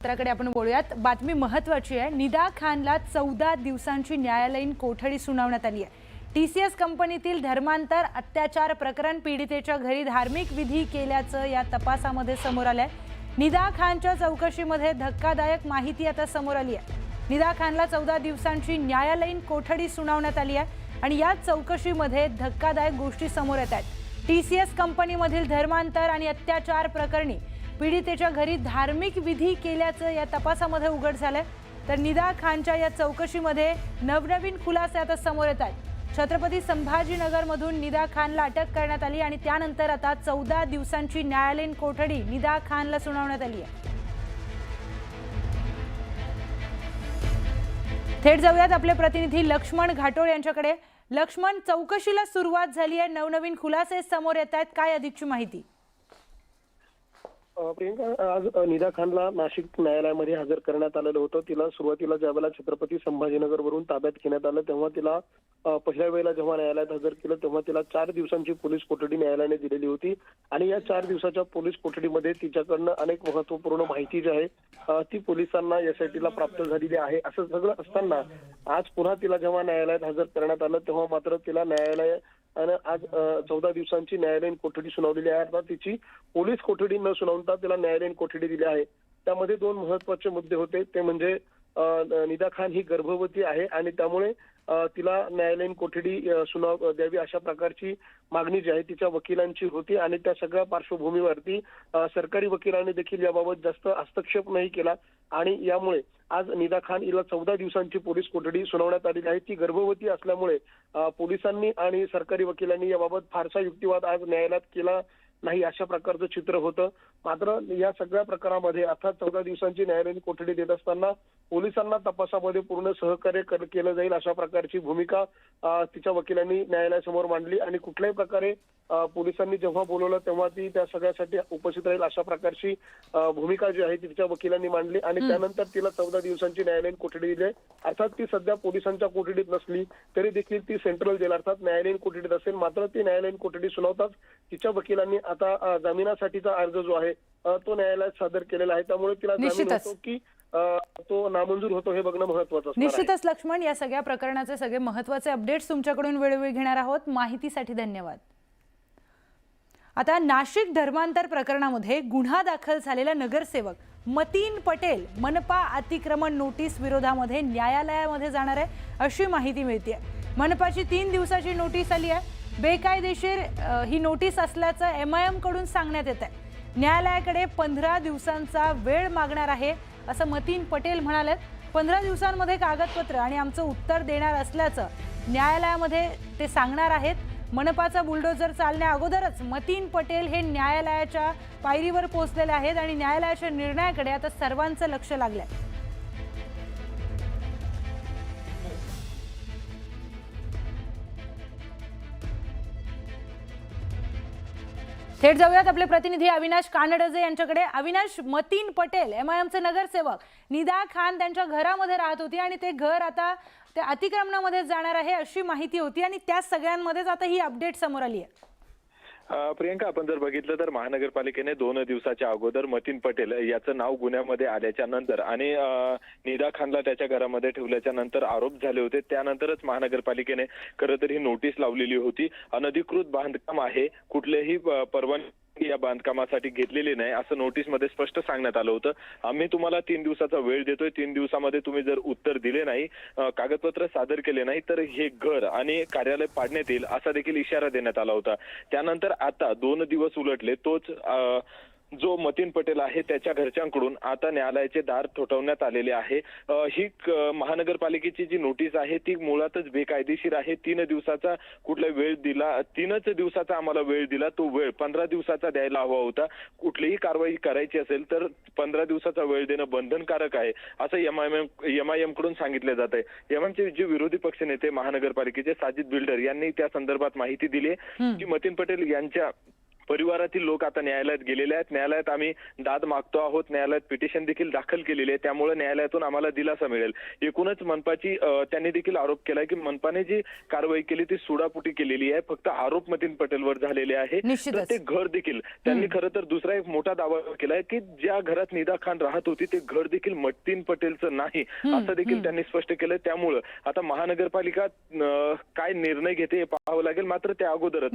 कडे आपण बोलूयात। बातमी महत्त्वाची आहे। निदा खानला 14 दिवसांची न्यायालयीन कोठडी सुनावण्यात आली आहे। टीसीएस कंपनीतील धर्मांतर अत्याचार प्रकरण पीडितेच्या घरी धार्मिक विधी केल्याचं या तपासामध्ये समोर आलंय। निदा खानच्या चौकशीमध्ये धक्कादायक माहिती आता समोर आली आहे। निदा खानला 14 दिवसांची न्यायालयीन कोठडी सुनावण्यात आली आहे आणि या चौकशीमध्ये धक्कादायक गोष्टी समोर येत आहेत। टीसीएस कंपनीमधील धर्मांतर आणि अत्याचार प्रकरणी पीडितेच्या घरी धार्मिक विधी केल्याचं या तपासामध्ये उघड झालंय। तर निदा खानच्या या चौकशीमध्ये नवनवीन खुलासे आता समोर येत आहेत। छत्रपती संभाजीनगरमधून निदा खानला अटक करण्यात आली आणि त्यानंतर आता 14 दिवसांची न्यायालयीन कोठडी निदा खानला सुनावण्यात आली आहे। थेट जाऊयात आपले प्रतिनिधी लक्ष्मण घाटोळ यांच्याकडे। लक्ष्मण, चौकशीला सुरुवात झाली आहे, नवनवीन खुलासे समोर येत आहेत, काय अधिकची माहिती? प्रियंका, आज निदा खानला नाशिक न्यायालयामध्ये हजर करण्यात आलेलं होतं। तिला सुरुवातीला ज्यावेळेला छत्रपती संभाजीनगरवरून ताब्यात घेण्यात आलं तेव्हा तिला पहिल्या वेळेला जेव्हा न्यायालयात हजर केलं तेव्हा तिला 4 दिवसांची पोलीस कोठडी न्यायालयाने दिलेली होती आणि या 4 दिवसाच्या पोलीस कोठडीमध्ये तिच्याकडनं अनेक महत्वपूर्ण माहिती जी आहे ती पोलिसांना एसआयटीला प्राप्त झालेली आहे। असं सगळं असताना आज पुन्हा तिला जेव्हा न्यायालयात हजर करण्यात आलं तेव्हा मात्र तिला न्यायालय आणि आज 14 दिवसांची न्यायालयीन कोठडी सुनावलेली आहे। अर्थात तिची पोलीस कोठडी न सुनावता तिला न्यायालयीन कोठडी दिली आहे। त्यामध्ये 2 महत्त्वाचे मुद्दे होते, ते म्हणजे निदा खान ही गर्भवती आहे आणि त्यामुळे तिला न्यायालयीन कोठडी द्यावी अशा प्रकारची मागणी जी आहे तिच्या वकिलांची होती आणि त्या सगळ्या पार्श्वभूमीवरती सरकारी वकिलांनी देखील याबाबत जास्त हस्तक्षेप नाही केला आणि यामुळे आज निदा खान हिला 14 दिवसांची पोलीस कोठडी सुनावण्यात आलेली आहे। ती गर्भवती असल्यामुळे पोलिसांनी आणि सरकारी वकिलांनी याबाबत फारसा युक्तिवाद आज न्यायालयात केला नाही अशा प्रकारचं चित्र होतं। मात्र या सगळ्या प्रकारामध्ये अर्थात 14 दिवसांची न्यायालयीन कोठडी देत असताना पोलिसांना तपासामध्ये पूर्ण सहकार्य केलं जाईल अशा प्रकारची भूमिका तिच्या वकिलांनी न्यायालयासमोर मांडली आणि कुठल्याही प्रकारे पोलिसांनी जेव्हा बोलवलं तेव्हा ती त्या सगळ्यासाठी उपस्थित राहील अशा प्रकारची भूमिका जी आहे तिच्या वकिलांनी मांडली आणि त्यानंतर तिला 14 दिवसांची न्यायालयीन कोठडी दिली। अर्थात ती सध्या पोलिसांच्या कोठडीत नसली तरी देखील ती सेंट्रल जेल अर्थात न्यायालयीन कोठडीत असेल। मात्र ती न्यायालयीन कोठडी सुनावताच तिच्या वकिलांनी आता जामिनासाठीचा अर्ज जो आहे तो न्यायालयात सादर केलेला आहे। त्यामुळे तिला जामीन होतो की तो नामंजूर होतो हे बघणं महत्त्वाचं आहे। निश्चितच लक्ष्मण, या सगळ्या प्रकरणाचे सगळे महत्त्वाचे अपडेट्स तुमच्याकडून वेळोवेळी घेणार आहोत। माहितीसाठी धन्यवाद। आता नाशिक धर्मांतर प्रकरणामध्ये गुन्हा दाखल झालेला नगरसेवक मतीन पटेल मनपा अतिक्रमण नोटीस विरोधामध्ये न्यायालयामध्ये जाणार आहे अशी माहिती मिळते। मनपाची 3 दिवसाची नोटीस आली आहे। बेकायदेशीर ही नोटीस असल्याचं MIM कडून सांगण्यात येत आहे। न्यायालयाकडे 15 दिवसांचा वेळ मागणार आहे असं मतीन पटेल म्हणाले। 15 दिवसांमध्ये कागदपत्र आणि आमचं उत्तर देणार असल्याचं न्यायालयामध्ये ते सांगणार आहेत। मनपाचा बुलडोजर चालण्या अगोदरच मतीन पटेल हे न्यायालयाच्या पायरीवर पोहोचलेले आहेत आणि न्यायालयाच्या निर्णयाकडे आता सर्वांचं लक्ष लागलंय। थेट जाऊयात आपले प्रतिनिधी अविनाश कानडजे यांच्याकडे। अविनाश, मतीन पटेल MIMचे नगरसेवक निदा खान त्यांच्या घरामध्ये राहत होती आणि ते घर आता त्या अतिक्रमणामध्ये जाणार आहे अशी माहिती होती आणि त्या सगळ्यांमध्येच आता ही अपडेट समोर आली आहे। प्रियंका, आपण जर बघितलं तर महानगरपालिकेने 2 दिवसाच्या अगोदर मतीन पटेल याचं नाव गुन्ह्यामध्ये आल्याच्या नंतर आणि निदा खानला त्याच्या घरामध्ये ठेवल्याच्या नंतर आरोप झाले होते। त्यानंतरच महानगरपालिकेने खरं तर ही नोटीस लावलेली होती। अनधिकृत बांधकाम आहे, कुठलेही परवानगी या बांधकामासाठी घेतलेली नाही असं नोटीसमध्ये स्पष्ट सांगण्यात आलं होतं। आम्ही तुम्हाला 3 दिवसाचा वेळ देतोय, 3 दिवसामध्ये तुम्ही जर उत्तर दिले नाही, कागदपत्र सादर केले नाही तर हे घर आणि कार्यालय पाडण्यात येईल असा देखील इशारा देण्यात आला होता। त्यानंतर आता 2 दिवस उलटले, तोच जो मतीन पटेल आहे त्याच्या घरच्यांकडून आता न्यायालयाचे दार ठोठावण्यात आलेले आहे। ही महानगरपालिकेची जी नोटीस आहे ती मुळातच बेकायदेशीर आहे। 3 दिवसाचा कुठला वेळ दिला, 3च दिवसाचा आम्हाला वेळ दिला, तो वेळ 15 दिवसाचा द्यायला हवा होता। कुठलीही कारवाई करायची असेल तर 15 दिवसाचा वेळ देणं बंधनकारक आहे असं MIM कडून सांगितलं जात आहे। MIMचे जे विरोधी पक्षनेते महानगरपालिकेचे साजिद बिल्डर यांनी त्या संदर्भात माहिती दिली की मतीन पटेल यांच्या परिवारातील लोक आता न्यायालयात गेलेले आहेत. न्यायालयात आम्ही दाद मागतो आहोत. न्यायालयात पिटिशन देखील दाखल केलेली आहे. त्यामुळे न्यायालयातून आम्हाला दिलासा मिळेल. एकूणच मनपाची त्यांनी देखील आरोप केलाय की मनपाने जी कारवाई केली ती सुडापुटी केलेली आहे. फक्त आरोप मतीन पटेलवर झालेले आहे. तर ते घर देखील त्यांनी खरं तर दुसरा एक मोठा दावा केलाय की ज्या घरात निदा खान राहत होती ते घर देखील मतीन पटेलचं नाही असं देखील त्यांनी स्पष्ट केलंय. त्यामुळं आता महानगरपालिका काय निर्णय घेते हे पाहावं लागेल. मात्र त्या अगोदरच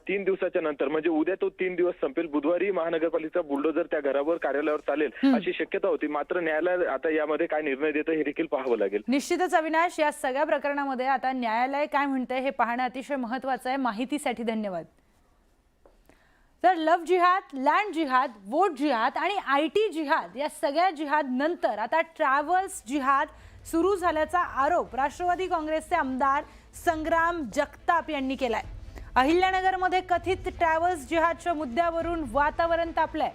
3 दिवसाच्या नंतर म्हणजे उद्या तो 3 दिवस संपेल. बुधवारी महानगरपालिकेचा बुलडोजर त्या घरावर कार्यालयावर चालेल अशी शक्यता होती. मात्र न्यायालय आता यामध्ये काय निर्णय देतं हे देखील पाहावं लागेल. निश्चितच अविनाश, या सगळ्या प्रकरणामध्ये आता न्यायालय काय म्हणतंय हे पाहणं अतिशय महत्त्वाचं आहे. माहितीसाठी धन्यवाद. तर लव्ह जिहाद, लँड जिहाद, वोट जिहाद आणि IT जिहाद या सगळ्या जिहाद नंतर आता ट्रॅव्हल्स जिहाद सुरू झाल्याचा आरोप राष्ट्रवादी काँग्रेसचे आमदार संग्राम जगताप यांनी केलाय. अहिल्यानगरमध्ये कथित ट्रॅव्हल्स जिहादच्या मुद्द्यावरून वातावरण तापलंय.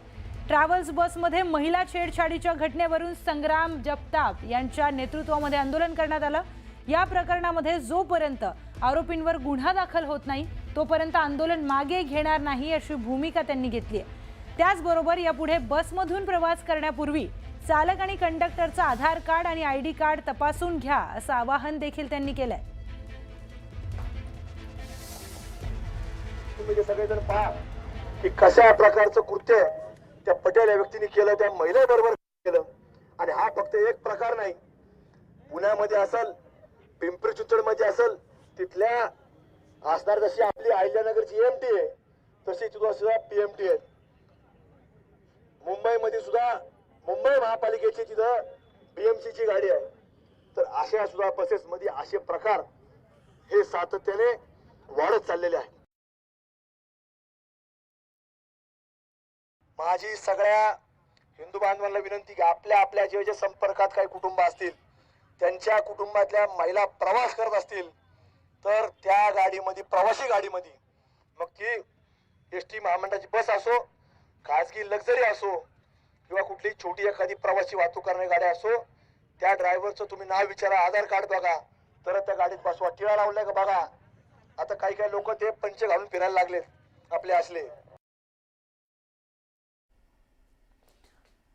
ट्रॅव्हल्स बसमध्ये महिला छेडछाडीच्या घटनेवरून संग्राम जगताप यांच्या नेतृत्वामध्ये आंदोलन करण्यात आलं. या प्रकरणामध्ये जोपर्यंत आरोपींवर गुन्हा दाखल होत नाही तोपर्यंत आंदोलन मागे घेणार नाही अशी भूमिका त्यांनी घेतली आहे. त्याचबरोबर यापुढे बसमधून प्रवास करण्यापूर्वी चालक आणि कंडक्टरचं आधार कार्ड आणि ID कार्ड तपासून घ्या असं आवाहन देखील त्यांनी केलंय. तुम्ही सगळेजण पहा की कशा प्रकारचं कृत्य त्या पटेल या व्यक्तीने केलं, त्या महिलेबरोबर केलं. आणि हा फक्त एक प्रकार नाही, पुण्यामध्ये असेल, पिंपरी चिंचवड मध्ये असेल, तिथल्या असणार जशी आपली अहिल्यानगरची EMT आहे तशी तिथं सुद्धा PMT आहे. मुंबईमध्ये सुद्धा मुंबई महापालिकेची तिथं BMC ची गाडी आहे. तर अशा सुद्धा बसेस मध्ये असे प्रकार हे सातत्याने वाढत चाललेले आहे. माझी सगळ्या हिंदू बांधवांना विनंती की आपल्या आपल्या जे संपर्कात काही कुटुंब असतील त्यांच्या कुटुंबातल्या महिला प्रवास करत असतील तर त्या गाडीमध्ये, प्रवासी गाडीमध्ये, मग ती ST महामंडळाची बस असो, खाजगी लक्झरी असो किंवा कुठली छोटी एखादी प्रवासी वाहतूक करणारी गाडी असो, त्या ड्रायव्हरचं तुम्ही नाव विचारा, आधार कार्ड बघा, तर त्या गाडीत बसवा. टिळा लावलाय का बघा. आता काही काही लोक ते पंच घालून फिरायला लागलेत आपले असले.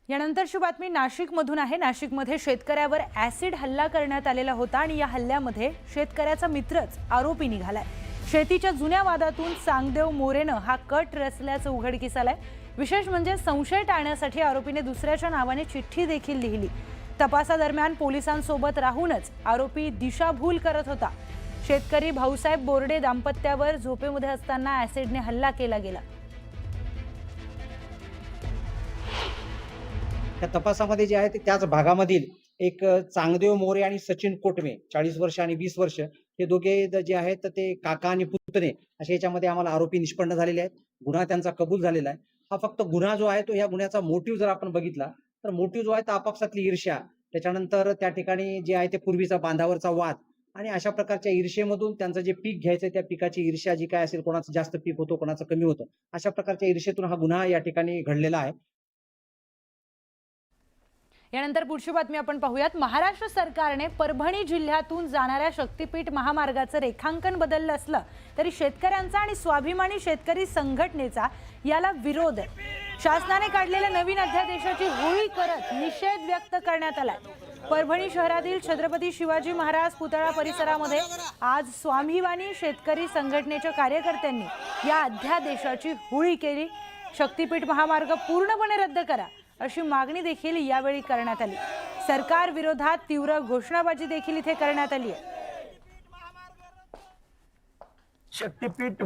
यानंतरची बातमी नाशिकमधून आहे. नाशिकमध्ये शेतकऱ्यावर ऍसिड हल्ला करण्यात आलेला होता आणि या हल्ल्यामध्ये शेतकऱ्याचा मित्रच आरोपी निघालाय. शेतीच्या जुन्या वादातून सांगदेव मोरेनं हा कट रचल्याचं उघडकीस आलंय. विशेष म्हणजे संशय टाळण्यासाठी आरोपीने दुसऱ्याच्या नावाने चिठ्ठी देखील लिहिली. तपासादरम्यान पोलिसांसोबत राहूनच आरोपी दिशाभूल करत होता. शेतकरी भाऊसाहेब बोर्डे दाम्पत्यावर झोपेमध्ये असताना ऍसिडने हल्ला केला गेला. त्या तपासामध्ये जे आहे ते त्याच भागामधील एक चांगदेव मोरे आणि सचिन कोटमे 40 वर्ष आणि 20 वर्ष हे दोघे जे आहेत ते काका आणि पुतणे अशा याच्यामध्ये आम्हाला आरोपी निष्पन्न झालेले आहेत. गुन्हा त्यांचा कबूल झालेला आहे. हा फक्त गुन्हा जो आहे तो ह्या गुन्ह्याचा मोटिव्ह जर आपण बघितला तर मोटिव्ह जो आहे तो आपापसातली ईर्ष्या, त्याच्यानंतर त्या ठिकाणी जे आहे ते पूर्वीचा बांधावरचा वाद आणि अशा प्रकारच्या ईर्ष्येमधून त्यांचं जे पीक घ्यायचं त्या पिकाची ईर्ष्या जी काय असेल, कोणाचं जास्त पीक होतं कोणाचं कमी होतं, अशा प्रकारच्या ईर्ष्येतून हा गुन्हा या ठिकाणी घडलेला आहे. यानंतर पुढची बातमी आपण पाहूयात. महाराष्ट्र सरकारने परभणी जिल्ह्यातून जाणाऱ्या शक्तीपीठ महामार्गाचं रेखांकन बदललं असलं तरी शेतकऱ्यांचा आणि स्वाभिमानी शेतकरी संघटनेचा याला विरोध आहे. शासनाने काढलेल्या नवीन अध्यादेशाची होळी करत निषेध व्यक्त करण्यात आलाय. परभणी शहरातील छत्रपती शिवाजी महाराज पुतळा परिसरामध्ये आज स्वाभिमानी शेतकरी संघटनेच्या कार्यकर्त्यांनी या अध्यादेशाची होळी केली. शक्तीपीठ महामार्ग पूर्णपणे रद्द करा अशी मागणी देखील यावेळी करण्यात आली. सरकार विरोधात तीव्र घोषणाबाजी देखील इथे करण्यात आली आहे. शक्तीपीठ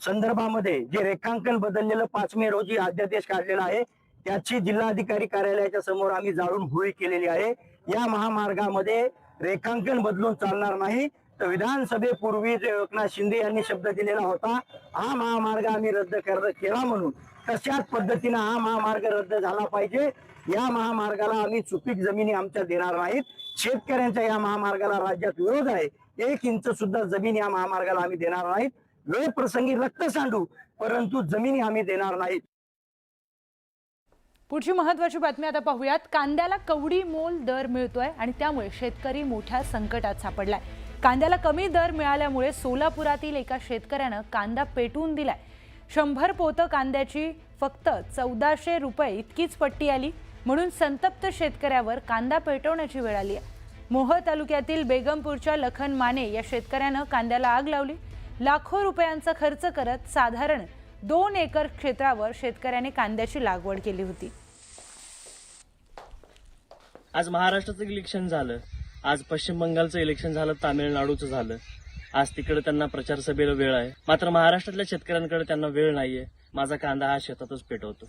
संदर्भामध्ये जे रेखांकन बदललेलं 5 मे रोजी अध्यादेश काढलेला आहे त्याची जिल्हाधिकारी कार्यालयाच्या समोर आम्ही जाळून होळी केलेली आहे. या महामार्गामध्ये रेखांकन बदलून चालणार नाही. तर विधानसभेपूर्वी जे एकनाथ शिंदे यांनी शब्द दिलेला होता हा महामार्ग आम्ही रद्द केला म्हणून, तशाच पद्धतीने हा महामार्ग रद्द झाला पाहिजे. या महामार्गाला आम्ही चुकीक जमिनी आमच्या देणार नाहीत. शेतकऱ्यांच्या या महामार्गाला राज्यात विरोध आहे. 1 इंच सुद्धा जमीन या महामार्गाला आम्ही देणार नाहीत. वेळ प्रसंगी रक्त सांडू परंतु जमिनी आम्ही देणार नाहीत. पुढची महत्त्वाची बातमी आता पाहूयात. कांद्याला कवडी मोल दर मिळतोय आणि त्यामुळे शेतकरी मोठ्या संकटात सापडलाय. कांद्याला कमी दर मिळाल्यामुळे सोलापुरातील एका शेतकऱ्यानं कांदा पेटवून दिलाय. 100 पोतं कांद्याची फक्त 1400 रुपये इतकीच पट्टी आली, म्हणून संतप्त शेतकऱ्यावर कांदा पेटवण्याची वेळ आली आहे. मोहोळ तालुक्यातील बेगमपूरच्या लखन माने या शेतकऱ्यानं कांद्याला आग लावली. लाखो रुपयांचा खर्च करत साधारण 2 एकर क्षेत्रावर शेतकऱ्याने कांद्याची लागवड केली होती. आज महाराष्ट्राचं इलेक्शन झालं, आज पश्चिम बंगालचं इलेक्शन झालं, तामिळनाडूचं झालं. आज तिकडे त्यांना प्रचार सभेला वेळ आहे, मात्र महाराष्ट्रातल्या शेतकऱ्यांकडे त्यांना वेळ नाहीये. माझा कांदा हा शेतातच पेटवतो.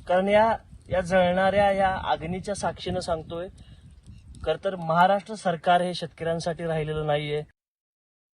कारण या जळणाऱ्या या अग्नीच्या साक्षीनं सांगतोय, खर तर महाराष्ट्र सरकार हे शेतकऱ्यांसाठी राहिलेलं नाहीये.